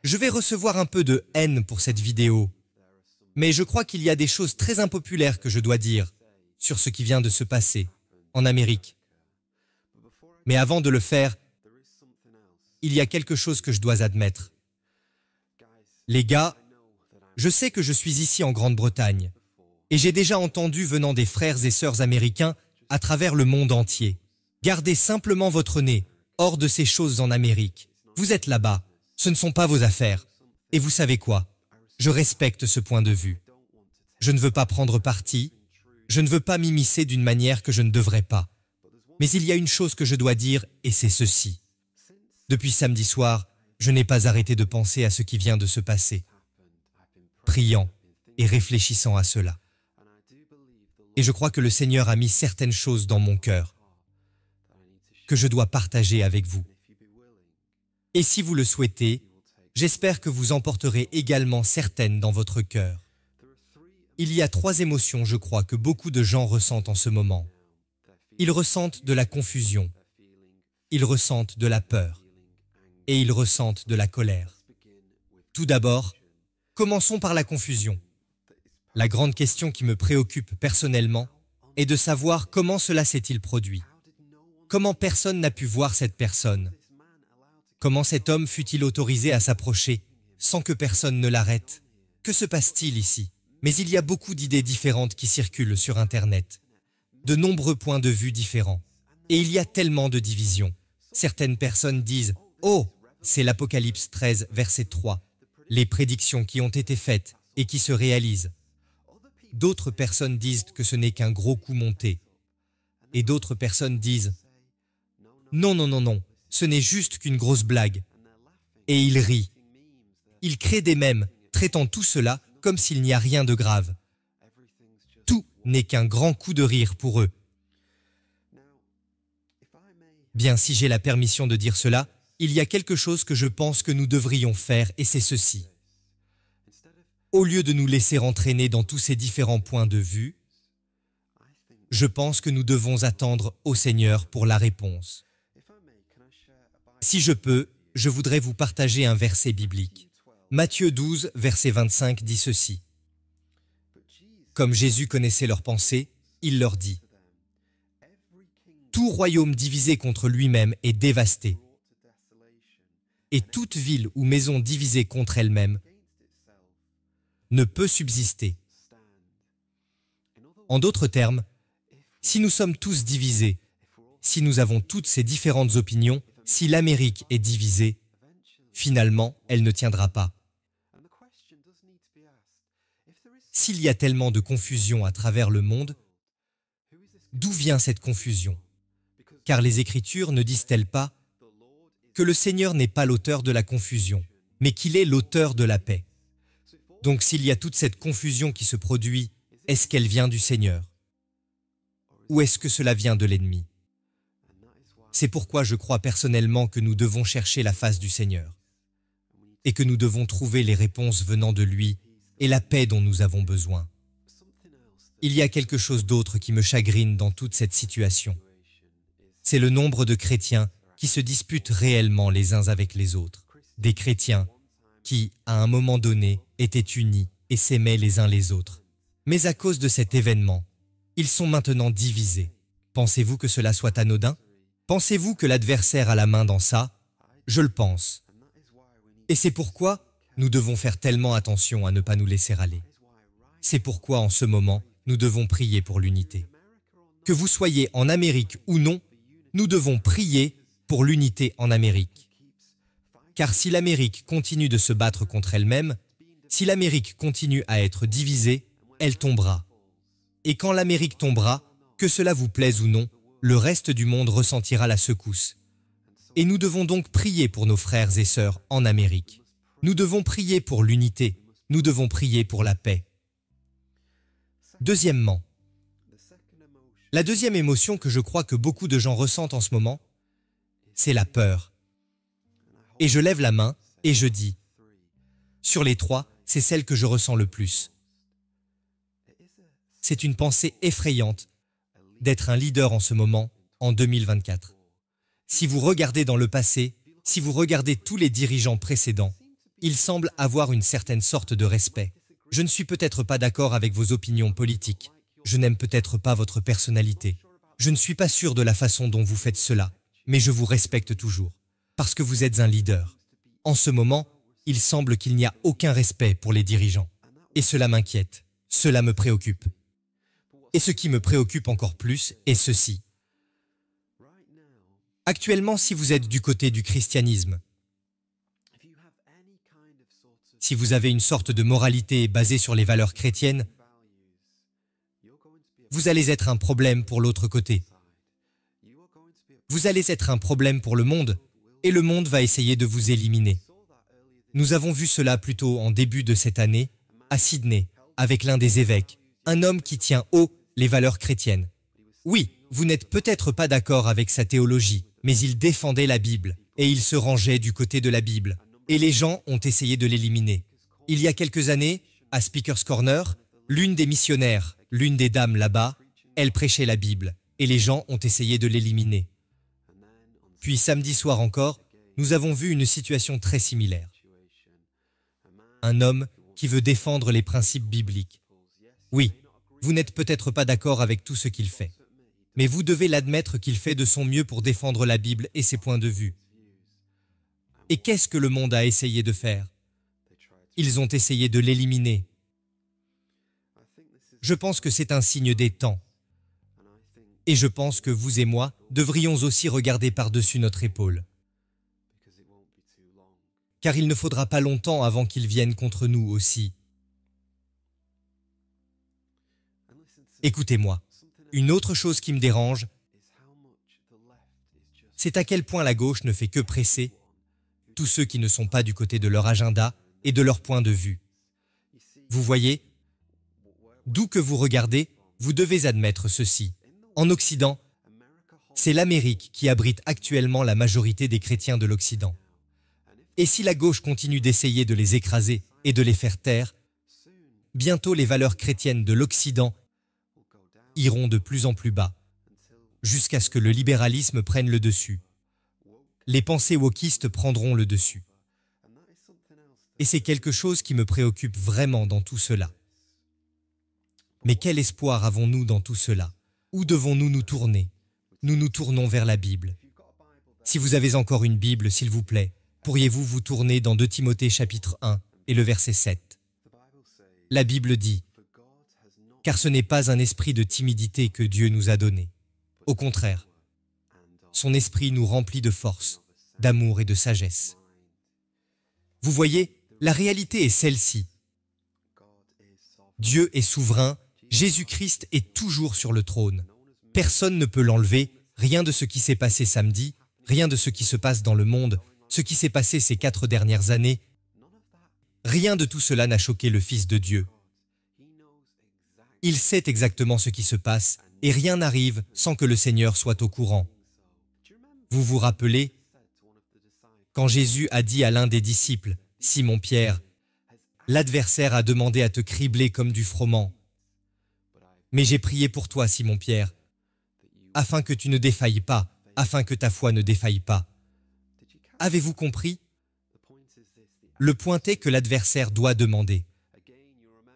Je vais recevoir un peu de haine pour cette vidéo, mais je crois qu'il y a des choses très impopulaires que je dois dire sur ce qui vient de se passer en Amérique. Mais avant de le faire, il y a quelque chose que je dois admettre. Les gars, je sais que je suis ici en Grande-Bretagne, et j'ai déjà entendu venant des frères et sœurs américains à travers le monde entier. Gardez simplement votre nez hors de ces choses en Amérique. Vous êtes là-bas, ce ne sont pas vos affaires. Et vous savez quoi? Je respecte ce point de vue. Je ne veux pas prendre parti, je ne veux pas m'immiscer d'une manière que je ne devrais pas. Mais il y a une chose que je dois dire, et c'est ceci. Depuis samedi soir, je n'ai pas arrêté de penser à ce qui vient de se passer, priant et réfléchissant à cela. Et je crois que le Seigneur a mis certaines choses dans mon cœur que je dois partager avec vous. Et si vous le souhaitez, j'espère que vous emporterez également certaines dans votre cœur. Il y a 3 émotions, je crois, que beaucoup de gens ressentent en ce moment. Ils ressentent de la confusion, ils ressentent de la peur et ils ressentent de la colère. Tout d'abord, commençons par la confusion. La grande question qui me préoccupe personnellement est de savoir comment cela s'est-il produit. Comment personne n'a pu voir cette personne? Comment cet homme fut-il autorisé à s'approcher sans que personne ne l'arrête? Que se passe-t-il ici? Mais il y a beaucoup d'idées différentes qui circulent sur Internet. De nombreux points de vue différents. Et il y a tellement de divisions. Certaines personnes disent « Oh, c'est l'Apocalypse 13, verset 3, les prédictions qui ont été faites et qui se réalisent. » D'autres personnes disent que ce n'est qu'un gros coup monté. Et d'autres personnes disent « Non, non, non, non, ce n'est juste qu'une grosse blague. » Et ils rient. Ils créent des mèmes, traitant tout cela comme s'il n'y a rien de grave. Tout n'est qu'un grand coup de rire pour eux. Bien, si j'ai la permission de dire cela, il y a quelque chose que je pense que nous devrions faire et c'est ceci. Au lieu de nous laisser entraîner dans tous ces différents points de vue, je pense que nous devons attendre au Seigneur pour la réponse. Si je peux, je voudrais vous partager un verset biblique. Matthieu 12, verset 25 dit ceci. Comme Jésus connaissait leurs pensées, il leur dit « Tout royaume divisé contre lui-même est dévasté, et toute ville ou maison divisée contre elle-même ne peut subsister. » En d'autres termes, si nous sommes tous divisés, si nous avons toutes ces différentes opinions, si l'Amérique est divisée, finalement, elle ne tiendra pas. S'il y a tellement de confusion à travers le monde, d'où vient cette confusion? Car les Écritures ne disent-elles pas que le Seigneur n'est pas l'auteur de la confusion, mais qu'il est l'auteur de la paix? Donc s'il y a toute cette confusion qui se produit, est-ce qu'elle vient du Seigneur? Ou est-ce que cela vient de l'ennemi? C'est pourquoi je crois personnellement que nous devons chercher la face du Seigneur et que nous devons trouver les réponses venant de lui et la paix dont nous avons besoin. Il y a quelque chose d'autre qui me chagrine dans toute cette situation. C'est le nombre de chrétiens qui se disputent réellement les uns avec les autres. Des chrétiens qui, à un moment donné, étaient unis et s'aimaient les uns les autres. Mais à cause de cet événement, ils sont maintenant divisés. Pensez-vous que cela soit anodin? Pensez-vous que l'adversaire a la main dans ça? Je le pense. Et c'est pourquoi nous devons faire tellement attention à ne pas nous laisser aller. C'est pourquoi en ce moment, nous devons prier pour l'unité. Que vous soyez en Amérique ou non, nous devons prier pour l'unité en Amérique. Car si l'Amérique continue de se battre contre elle-même, si l'Amérique continue à être divisée, elle tombera. Et quand l'Amérique tombera, que cela vous plaise ou non, le reste du monde ressentira la secousse. Et nous devons donc prier pour nos frères et sœurs en Amérique. Nous devons prier pour l'unité, nous devons prier pour la paix. Deuxièmement, la deuxième émotion que je crois que beaucoup de gens ressentent en ce moment, c'est la peur. Et je lève la main et je dis, sur les 3, c'est celle que je ressens le plus. C'est une pensée effrayante d'être un leader en ce moment, en 2024. Si vous regardez dans le passé, Si vous regardez tous les dirigeants précédents, ils semblent avoir une certaine sorte de respect. Je ne suis peut-être pas d'accord avec vos opinions politiques. Je n'aime peut-être pas votre personnalité. Je ne suis pas sûr de la façon dont vous faites cela, mais je vous respecte toujours, parce que vous êtes un leader. En ce moment, il semble qu'il n'y a aucun respect pour les dirigeants. Et cela m'inquiète, cela me préoccupe. Et ce qui me préoccupe encore plus est ceci. Actuellement, si vous êtes du côté du christianisme, si vous avez une sorte de moralité basée sur les valeurs chrétiennes, vous allez être un problème pour l'autre côté. Vous allez être un problème pour le monde, et le monde va essayer de vous éliminer. Nous avons vu cela plutôt en début de cette année, à Sydney, avec l'un des évêques, un homme qui tient haut les valeurs chrétiennes. Oui, vous n'êtes peut-être pas d'accord avec sa théologie, mais il défendait la Bible, et il se rangeait du côté de la Bible, et les gens ont essayé de l'éliminer. Il y a quelques années, à Speaker's Corner, l'une des missionnaires, l'une des dames là-bas, elle prêchait la Bible, et les gens ont essayé de l'éliminer. Puis samedi soir encore, nous avons vu une situation très similaire. Un homme qui veut défendre les principes bibliques. Oui, vous n'êtes peut-être pas d'accord avec tout ce qu'il fait, mais vous devez l'admettre qu'il fait de son mieux pour défendre la Bible et ses points de vue. Et qu'est-ce que le monde a essayé de faire? Ils ont essayé de l'éliminer. Je pense que c'est un signe des temps. Et je pense que vous et moi devrions aussi regarder par-dessus notre épaule. Car il ne faudra pas longtemps avant qu'ils viennent contre nous aussi. Écoutez-moi, une autre chose qui me dérange, c'est à quel point la gauche ne fait que presser tous ceux qui ne sont pas du côté de leur agenda et de leur point de vue. Vous voyez, d'où que vous regardez, vous devez admettre ceci. En Occident, c'est l'Amérique qui abrite actuellement la majorité des chrétiens de l'Occident. Et si la gauche continue d'essayer de les écraser et de les faire taire, bientôt les valeurs chrétiennes de l'Occident iront de plus en plus bas, jusqu'à ce que le libéralisme prenne le dessus. Les pensées wokistes prendront le dessus. Et c'est quelque chose qui me préoccupe vraiment dans tout cela. Mais quel espoir avons-nous dans tout cela? Où devons-nous nous tourner? Nous nous tournons vers la Bible. Si vous avez encore une Bible, s'il vous plaît, pourriez-vous vous tourner dans 2 Timothée chapitre 1 et le verset 7. La Bible dit, « Car ce n'est pas un esprit de timidité que Dieu nous a donné. Au contraire, son esprit nous remplit de force, d'amour et de sagesse. » Vous voyez, la réalité est celle-ci. Dieu est souverain, Jésus-Christ est toujours sur le trône. Personne ne peut l'enlever, rien de ce qui s'est passé samedi, rien de ce qui se passe dans le monde, ce qui s'est passé ces 4 dernières années, rien de tout cela n'a choqué le Fils de Dieu. Il sait exactement ce qui se passe et rien n'arrive sans que le Seigneur soit au courant. Vous vous rappelez, quand Jésus a dit à l'un des disciples, Simon-Pierre, « L'adversaire a demandé à te cribler comme du froment. Mais j'ai prié pour toi, Simon-Pierre, afin que tu ne défailles pas, afin que ta foi ne défaille pas. » Avez-vous compris? Le point est que l'adversaire doit demander.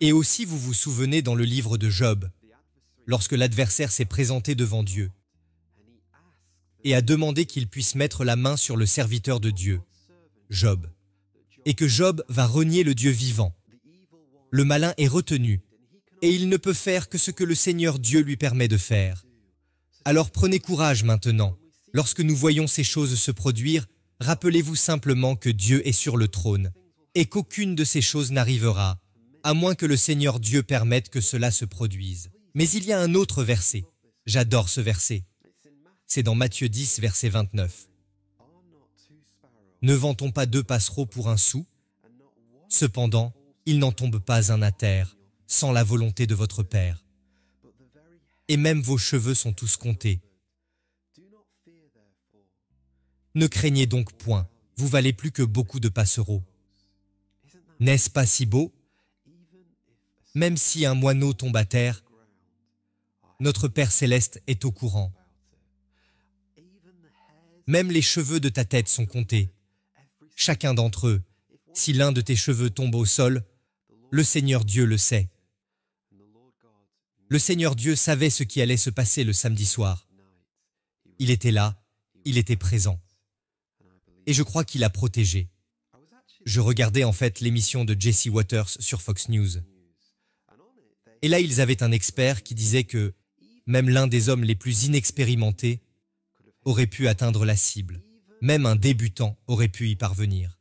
Et aussi vous vous souvenez dans le livre de Job, lorsque l'adversaire s'est présenté devant Dieu et a demandé qu'il puisse mettre la main sur le serviteur de Dieu, Job, et que Job va renier le Dieu vivant. Le malin est retenu, et il ne peut faire que ce que le Seigneur Dieu lui permet de faire. Alors prenez courage maintenant. Lorsque nous voyons ces choses se produire, rappelez-vous simplement que Dieu est sur le trône, et qu'aucune de ces choses n'arrivera, à moins que le Seigneur Dieu permette que cela se produise. Mais il y a un autre verset. J'adore ce verset. C'est dans Matthieu 10, verset 29. Ne vend-on pas 2 passereaux pour un sou? Cependant, il n'en tombe pas un à terre, sans la volonté de votre Père. Et même vos cheveux sont tous comptés. Ne craignez donc point, vous valez plus que beaucoup de passereaux. N'est-ce pas si beau? Même si un moineau tombe à terre, notre Père céleste est au courant. Même les cheveux de ta tête sont comptés. chacun d'entre eux. Si l'un de tes cheveux tombe au sol, le Seigneur Dieu le sait. Le Seigneur Dieu savait ce qui allait se passer le samedi soir. Il était là, il était présent. Et je crois qu'il a protégé. Je regardais en fait l'émission de Jesse Waters sur Fox News. Et là, ils avaient un expert qui disait que même l'un des hommes les plus inexpérimentés aurait pu atteindre la cible. Même un débutant aurait pu y parvenir.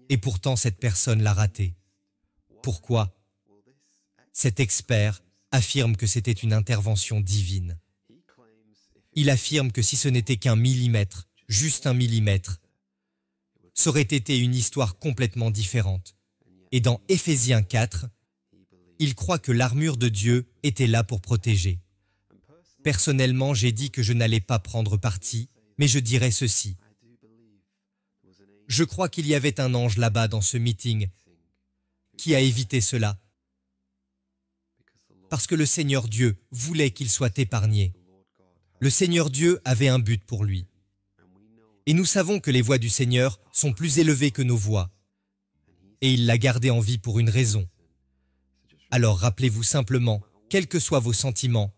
Et pourtant, cette personne l'a raté. Pourquoi? Cet expert affirme que c'était une intervention divine. Il affirme que si ce n'était qu'un millimètre, juste un millimètre, ça aurait été une histoire complètement différente. Et dans Éphésiens 4, il croit que l'armure de Dieu était là pour protéger. Personnellement, j'ai dit que je n'allais pas prendre parti, mais je dirais ceci. Je crois qu'il y avait un ange là-bas dans ce meeting qui a évité cela. Parce que le Seigneur Dieu voulait qu'il soit épargné. Le Seigneur Dieu avait un but pour lui. Et nous savons que les voies du Seigneur sont plus élevées que nos voies. Et il l'a gardé en vie pour une raison. Alors rappelez-vous simplement, quels que soient vos sentiments,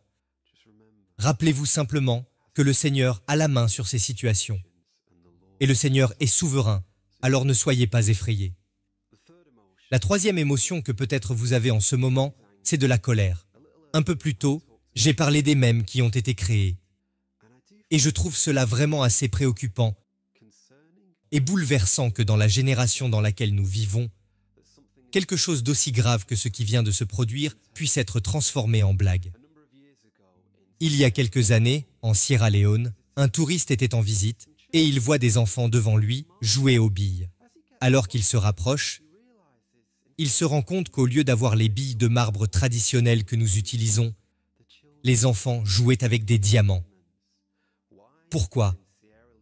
rappelez-vous simplement que le Seigneur a la main sur ces situations. Et le Seigneur est souverain, alors ne soyez pas effrayés. La troisième émotion que peut-être vous avez en ce moment, c'est de la colère. Un peu plus tôt, j'ai parlé des mèmes qui ont été créés. Et je trouve cela vraiment assez préoccupant et bouleversant que dans la génération dans laquelle nous vivons, quelque chose d'aussi grave que ce qui vient de se produire puisse être transformé en blague. Il y a quelques années, en Sierra Leone, un touriste était en visite et il voit des enfants devant lui jouer aux billes. Alors qu'il se rapproche, il se rend compte qu'au lieu d'avoir les billes de marbre traditionnelles que nous utilisons, les enfants jouaient avec des diamants. Pourquoi?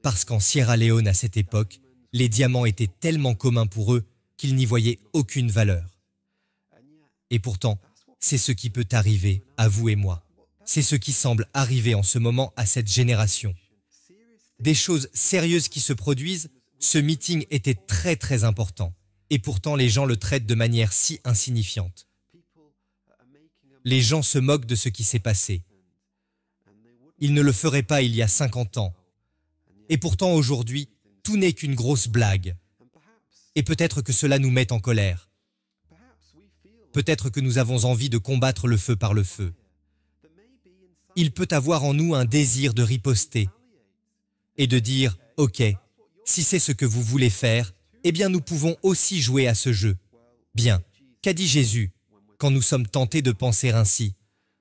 Parce qu'en Sierra Leone à cette époque, les diamants étaient tellement communs pour eux qu'ils n'y voyaient aucune valeur. Et pourtant, c'est ce qui peut arriver à vous et moi. C'est ce qui semble arriver en ce moment à cette génération. Des choses sérieuses qui se produisent, ce meeting était très important. Et pourtant les gens le traitent de manière si insignifiante. Les gens se moquent de ce qui s'est passé. Ils ne le feraient pas il y a 50 ans. Et pourtant aujourd'hui, tout n'est qu'une grosse blague. Et peut-être que cela nous met en colère. Peut-être que nous avons envie de combattre le feu par le feu. Il peut avoir en nous un désir de riposter et de dire « Ok, si c'est ce que vous voulez faire, eh bien nous pouvons aussi jouer à ce jeu. » Bien, qu'a dit Jésus quand nous sommes tentés de penser ainsi?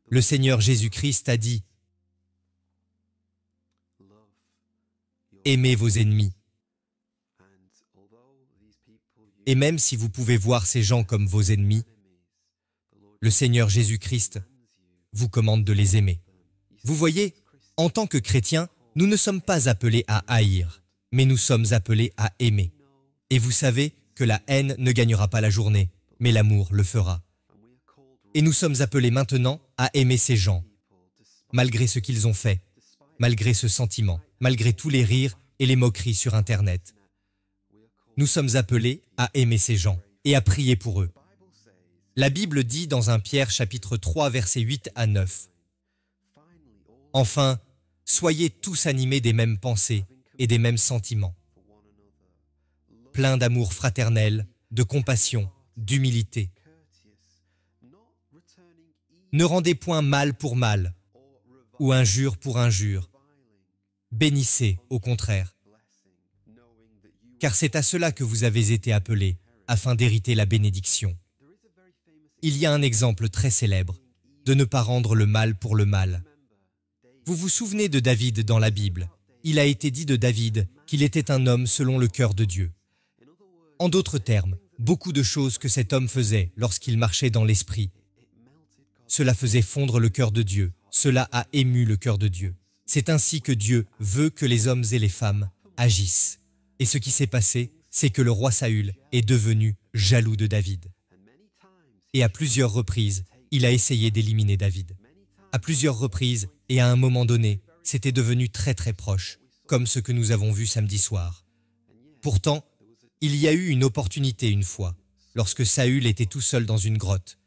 Le Seigneur Jésus-Christ a dit « Aimez vos ennemis. » Et même si vous pouvez voir ces gens comme vos ennemis, le Seigneur Jésus-Christ vous commande de les aimer. Vous voyez, en tant que chrétiens, nous ne sommes pas appelés à haïr, mais nous sommes appelés à aimer. Et vous savez que la haine ne gagnera pas la journée, mais l'amour le fera. Et nous sommes appelés maintenant à aimer ces gens, malgré ce qu'ils ont fait, malgré ce sentiment, malgré tous les rires et les moqueries sur Internet. Nous sommes appelés à aimer ces gens et à prier pour eux. La Bible dit dans 1 Pierre chapitre 3 versets 8 à 9. Enfin, soyez tous animés des mêmes pensées et des mêmes sentiments, pleins d'amour fraternel, de compassion, d'humilité. Ne rendez point mal pour mal ou injure pour injure. Bénissez, au contraire. Car c'est à cela que vous avez été appelés, afin d'hériter la bénédiction. Il y a un exemple très célèbre, de ne pas rendre le mal pour le mal. Vous vous souvenez de David dans la Bible? Il a été dit de David qu'il était un homme selon le cœur de Dieu. En d'autres termes, beaucoup de choses que cet homme faisait lorsqu'il marchait dans l'esprit, cela faisait fondre le cœur de Dieu, cela a ému le cœur de Dieu. C'est ainsi que Dieu veut que les hommes et les femmes agissent. Et ce qui s'est passé, c'est que le roi Saül est devenu jaloux de David. Et à plusieurs reprises, il a essayé d'éliminer David. À plusieurs reprises, et à un moment donné, c'était devenu très proche, comme ce que nous avons vu samedi soir. Pourtant, Il y a eu une opportunité une fois, lorsque Saül était tout seul dans une grotte.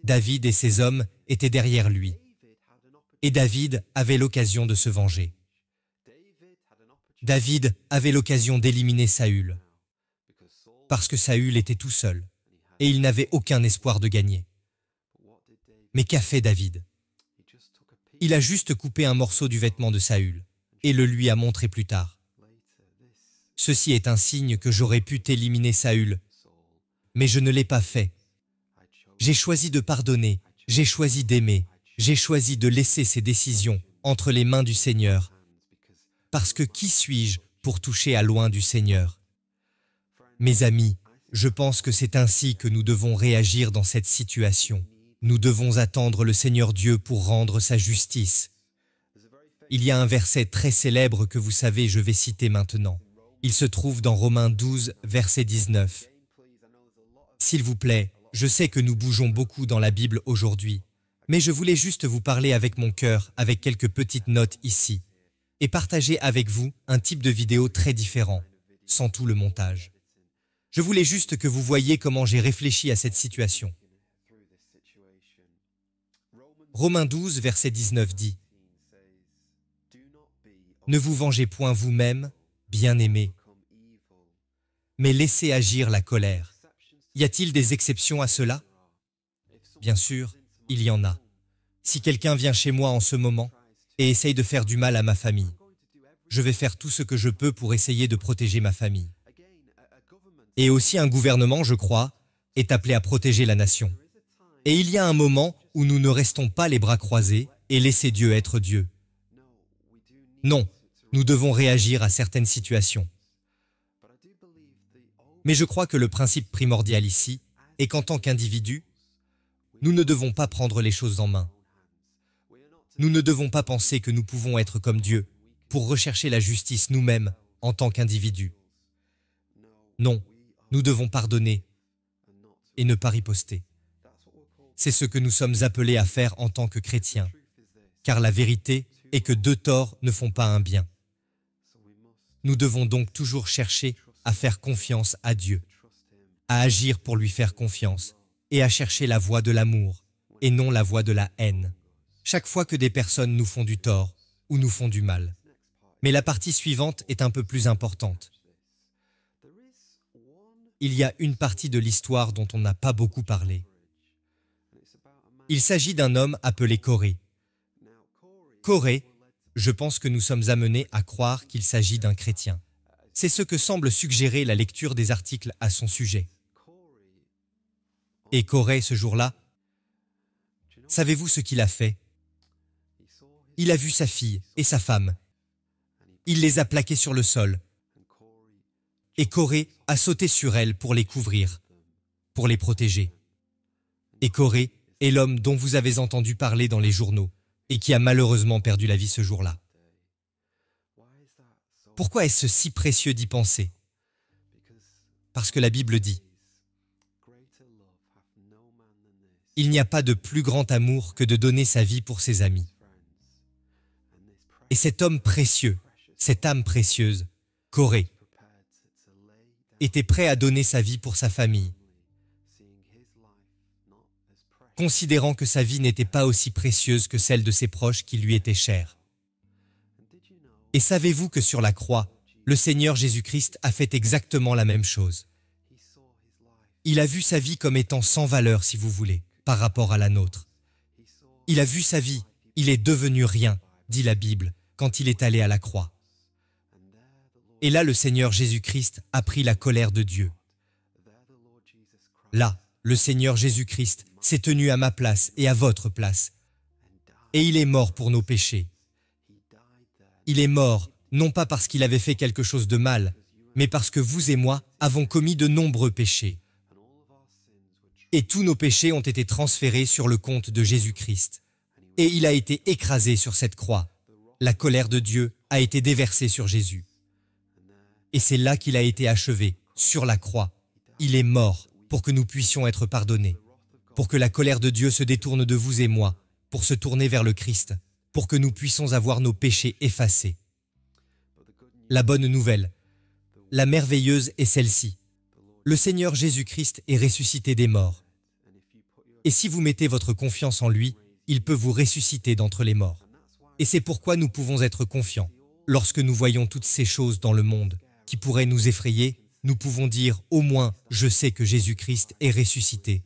David et ses hommes étaient derrière lui. Et David avait l'occasion de se venger. David avait l'occasion d'éliminer Saül, parce que Saül était tout seul, et il n'avait aucun espoir de gagner. Mais qu'a fait David? Il a juste coupé un morceau du vêtement de Saül, et le lui a montré plus tard. Ceci est un signe que j'aurais pu t'éliminer Saül, mais je ne l'ai pas fait. J'ai choisi de pardonner, j'ai choisi d'aimer, j'ai choisi de laisser ces décisions entre les mains du Seigneur. Parce que qui suis-je pour toucher à loin du Seigneur? Mes amis, je pense que c'est ainsi que nous devons réagir dans cette situation. Nous devons attendre le Seigneur Dieu pour rendre sa justice. Il y a un verset très célèbre que vous savez, je vais citer maintenant. Il se trouve dans Romains 12, verset 19. S'il vous plaît, je sais que nous bougeons beaucoup dans la Bible aujourd'hui, mais je voulais juste vous parler avec mon cœur, avec quelques petites notes ici, et partager avec vous un type de vidéo très différent, sans tout le montage. Je voulais juste que vous voyiez comment j'ai réfléchi à cette situation. Romains 12, verset 19 dit « Ne vous vengez point vous-même, bien-aimés, mais laissez agir la colère. » Y a-t-il des exceptions à cela? Bien sûr, il y en a. Si quelqu'un vient chez moi en ce moment et essaye de faire du mal à ma famille, je vais faire tout ce que je peux pour essayer de protéger ma famille. Et aussi un gouvernement, je crois, est appelé à protéger la nation. Et il y a un moment où nous ne restons pas les bras croisés et laisser Dieu être Dieu. Non, nous devons réagir à certaines situations. Mais je crois que le principe primordial ici est qu'en tant qu'individu, nous ne devons pas prendre les choses en main. Nous ne devons pas penser que nous pouvons être comme Dieu pour rechercher la justice nous-mêmes en tant qu'individus. Non, nous devons pardonner et ne pas riposter. C'est ce que nous sommes appelés à faire en tant que chrétiens, car la vérité est que deux torts ne font pas un bien. Nous devons donc toujours chercher à faire confiance à Dieu, à agir pour lui faire confiance et à chercher la voie de l'amour et non la voie de la haine. Chaque fois que des personnes nous font du tort ou nous font du mal. Mais la partie suivante est un peu plus importante. Il y a une partie de l'histoire dont on n'a pas beaucoup parlé. Il s'agit d'un homme appelé Coré. Coré, je pense que nous sommes amenés à croire qu'il s'agit d'un chrétien. C'est ce que semble suggérer la lecture des articles à son sujet. Et Coré, ce jour-là, savez-vous ce qu'il a fait? Il a vu sa fille et sa femme. Il les a plaquées sur le sol. Et Coré a sauté sur elles pour les couvrir, pour les protéger. Et Coré est l'homme dont vous avez entendu parler dans les journaux et qui a malheureusement perdu la vie ce jour-là. Pourquoi est-ce si précieux d'y penser? Parce que la Bible dit « Il n'y a pas de plus grand amour que de donner sa vie pour ses amis. » Et cet homme précieux, cette âme précieuse, Coré, était prêt à donner sa vie pour sa famille, considérant que sa vie n'était pas aussi précieuse que celle de ses proches qui lui étaient chers. Et savez-vous que sur la croix, le Seigneur Jésus-Christ a fait exactement la même chose. Il a vu sa vie comme étant sans valeur, si vous voulez, par rapport à la nôtre. Il a vu sa vie, il est devenu rien, dit la Bible, quand il est allé à la croix. Et là, le Seigneur Jésus-Christ a pris la colère de Dieu. Là, le Seigneur Jésus-Christ s'est tenu à ma place et à votre place. Et il est mort pour nos péchés. Il est mort, non pas parce qu'il avait fait quelque chose de mal, mais parce que vous et moi avons commis de nombreux péchés. Et tous nos péchés ont été transférés sur le compte de Jésus-Christ. Et il a été écrasé sur cette croix. La colère de Dieu a été déversée sur Jésus. Et c'est là qu'il a été achevé, sur la croix. Il est mort pour que nous puissions être pardonnés, pour que la colère de Dieu se détourne de vous et moi, pour se tourner vers le Christ, pour que nous puissions avoir nos péchés effacés. La bonne nouvelle, La merveilleuse est celle-ci. Le Seigneur Jésus-Christ est ressuscité des morts. Et si vous mettez votre confiance en lui, il peut vous ressusciter d'entre les morts. Et c'est pourquoi nous pouvons être confiants. Lorsque nous voyons toutes ces choses dans le monde qui pourraient nous effrayer, nous pouvons dire au moins « Je sais que Jésus-Christ est ressuscité ».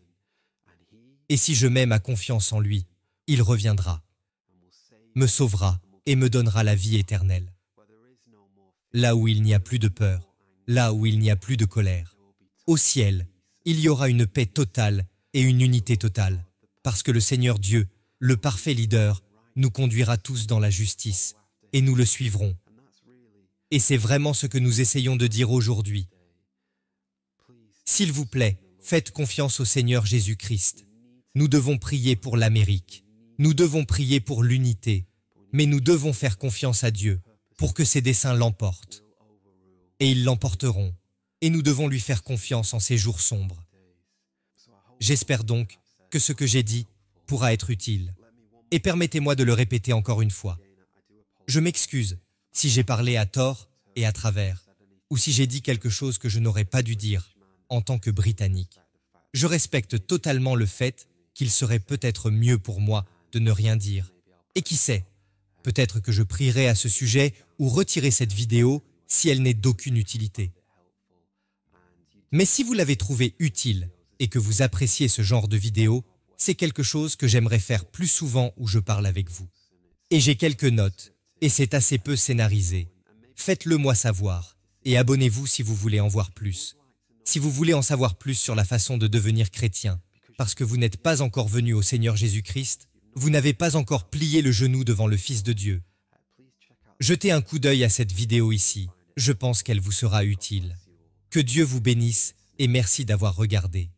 Et si je mets ma confiance en lui, il reviendra, me sauvera et me donnera la vie éternelle. Là où il n'y a plus de peur, là où il n'y a plus de colère. Au ciel, il y aura une paix totale et une unité totale, parce que le Seigneur Dieu, le parfait leader, nous conduira tous dans la justice, et nous le suivrons. Et c'est vraiment ce que nous essayons de dire aujourd'hui. S'il vous plaît, faites confiance au Seigneur Jésus-Christ. Nous devons prier pour l'Amérique. Nous devons prier pour l'unité. Mais nous devons faire confiance à Dieu pour que ses desseins l'emportent. Et ils l'emporteront. Et nous devons lui faire confiance en ces jours sombres. J'espère donc que ce que j'ai dit pourra être utile. Et permettez-moi de le répéter encore une fois. Je m'excuse si j'ai parlé à tort et à travers, ou si j'ai dit quelque chose que je n'aurais pas dû dire en tant que Britannique. Je respecte totalement le fait qu'il serait peut-être mieux pour moi de ne rien dire. Et qui sait, peut-être que je prierai à ce sujet ou retirer cette vidéo si elle n'est d'aucune utilité. Mais si vous l'avez trouvée utile et que vous appréciez ce genre de vidéo, c'est quelque chose que j'aimerais faire plus souvent où je parle avec vous. Et j'ai quelques notes, et c'est assez peu scénarisé. Faites-le moi savoir, et abonnez-vous si vous voulez en voir plus. Si vous voulez en savoir plus sur la façon de devenir chrétien, parce que vous n'êtes pas encore venu au Seigneur Jésus-Christ, vous n'avez pas encore plié le genou devant le Fils de Dieu. Jetez un coup d'œil à cette vidéo ici, je pense qu'elle vous sera utile. Que Dieu vous bénisse et merci d'avoir regardé.